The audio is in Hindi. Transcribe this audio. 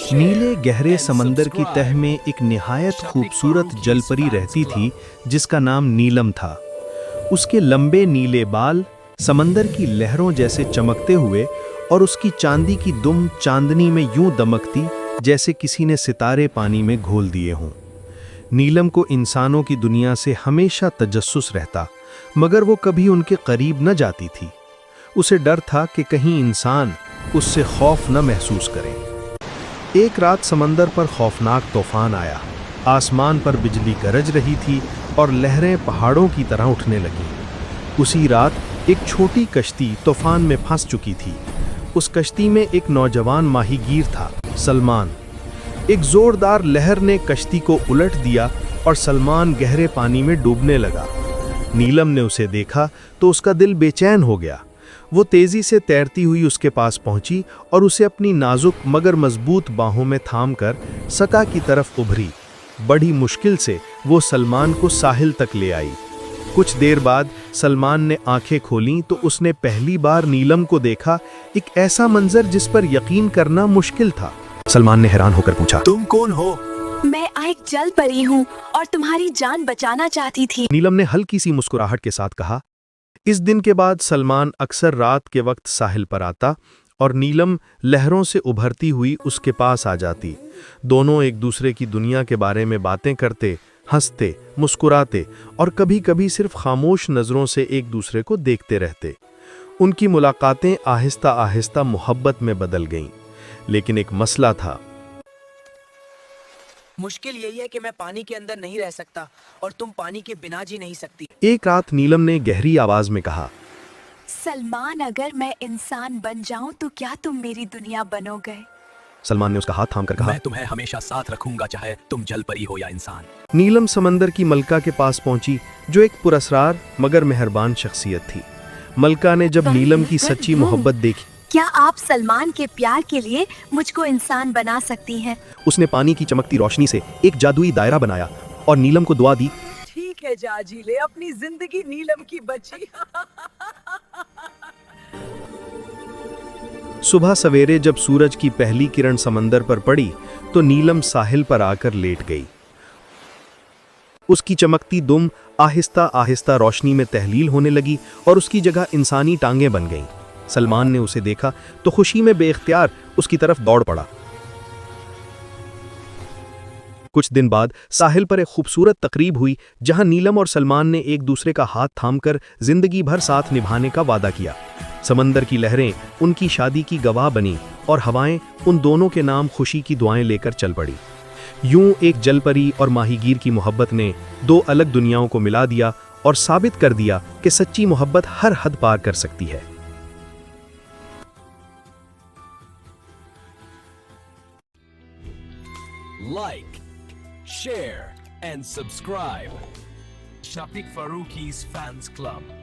नीले गहरे समंदर की तह में एक निहायत खूबसूरत जलपरी रहती थी जिसका नाम नीलम था। उसके लंबे नीले बाल समंदर की लहरों जैसे चमकते हुए और उसकी चांदी की दुम चांदनी में यूं दमकती जैसे किसी ने सितारे पानी में घोल दिए हों। नीलम को इंसानों की दुनिया से हमेशा तजस्सुस रहता, मगर वो कभी उनके करीब न जाती थी। उसे डर था कि कहीं इंसान उससे खौफ न महसूस करें। एक रात समंदर पर खौफनाक तूफान आया। आसमान पर बिजली गरज रही थी और लहरें पहाड़ों की तरह उठने लगीं। उसी रात एक छोटी कश्ती तूफान में फंस चुकी थी। उस कश्ती में एक नौजवान माहीगीर था, सलमान। एक जोरदार लहर ने कश्ती को उलट दिया और सलमान गहरे पानी में डूबने लगा। नीलम ने उसे देखा तो उसका दिल बेचैन हो गया। वो तेजी से तैरती हुई उसके पास पहुंची और उसे अपनी नाजुक मगर मजबूत बाहों में थामकर सका की तरफ उभरी। बड़ी मुश्किल से वो सलमान को साहिल तक ले आई। कुछ देर बाद सलमान ने आंखें खोलीं तो उसने पहली बार नीलम को देखा, एक ऐसा मंजर जिस पर यकीन करना मुश्किल था। सलमान ने हैरान होकर पूछा, तुम कौन हो? मैं एक जल परी हूँ और तुम्हारी जान बचाना चाहती थी। नीलम ने हल्की सी मुस्कुराहट के साथ कहा। इस दिन के बाद सलमान अक्सर रात के वक्त साहिल पर आता और नीलम लहरों से उभरती हुई उसके पास आ जाती। दोनों एक दूसरे की दुनिया के बारे में बातें करते, हंसते, मुस्कुराते और कभी-कभी सिर्फ खामोश नजरों से एक दूसरे को देखते रहते। उनकी मुलाकातें आहिस्ता आहिस्ता मोहब्बत में बदल गईं, लेकिन एक मसला था। मुश्किल यही है कि मैं पानी के अंदर नहीं रह सकता और तुम पानी के बिना जी नहीं सकती। एक रात नीलम ने गहरी आवाज में कहा, सलमान, अगर मैं इंसान बन जाऊं तो क्या तुम मेरी दुनिया बनोगे? सलमान ने उसका हाथ थामकर कहा, मैं तुम्हें हमेशा साथ रखूंगा, चाहे तुम जल परी हो या इंसान। नीलम समंदर की मलका के पास पहुंची, जो एक पुरस्कार मगर मेहरबान शख्सियत थी। मलका ने जब नीलम की सच्ची मोहब्बत देखी, क्या आप सलमान के प्यार के लिए मुझको इंसान बना सकती हैं? उसने पानी की चमकती रोशनी से एक जादुई दायरा बनाया और नीलम को दुआ दी। ठीक है जाजी, ले अपनी जिंदगी नीलम की बची। सुबह सवेरे जब सूरज की पहली किरण समंदर पर पड़ी तो नीलम साहिल पर आकर लेट गई। उसकी चमकती दुम आहिस्ता आहिस्ता रोशनी में तहलील होने लगी और उसकी जगह इंसानी टांगें बन गईं। सलमान ने उसे देखा तो खुशी में बेइख्तियार उसकी तरफ दौड़ पड़ा। कुछ दिन बाद साहिल पर एक खूबसूरत तकरीब हुई जहां नीलम और सलमान ने एक दूसरे का हाथ थामकर जिंदगी भर साथ निभाने का वादा किया। समंदर की लहरें उनकी शादी की गवाह बनी और हवाएं उन दोनों के नाम खुशी की दुआएं लेकर चल पड़ी। यूं एक जलपरी और माहीगीर की मोहब्बत ने दो अलग दुनियाओं को मिला दिया और साबित कर दिया कि सच्ची मोहब्बत हर हद पार कर सकती है। Like, share, and subscribe. Shafiq Faruqi's Fans Club.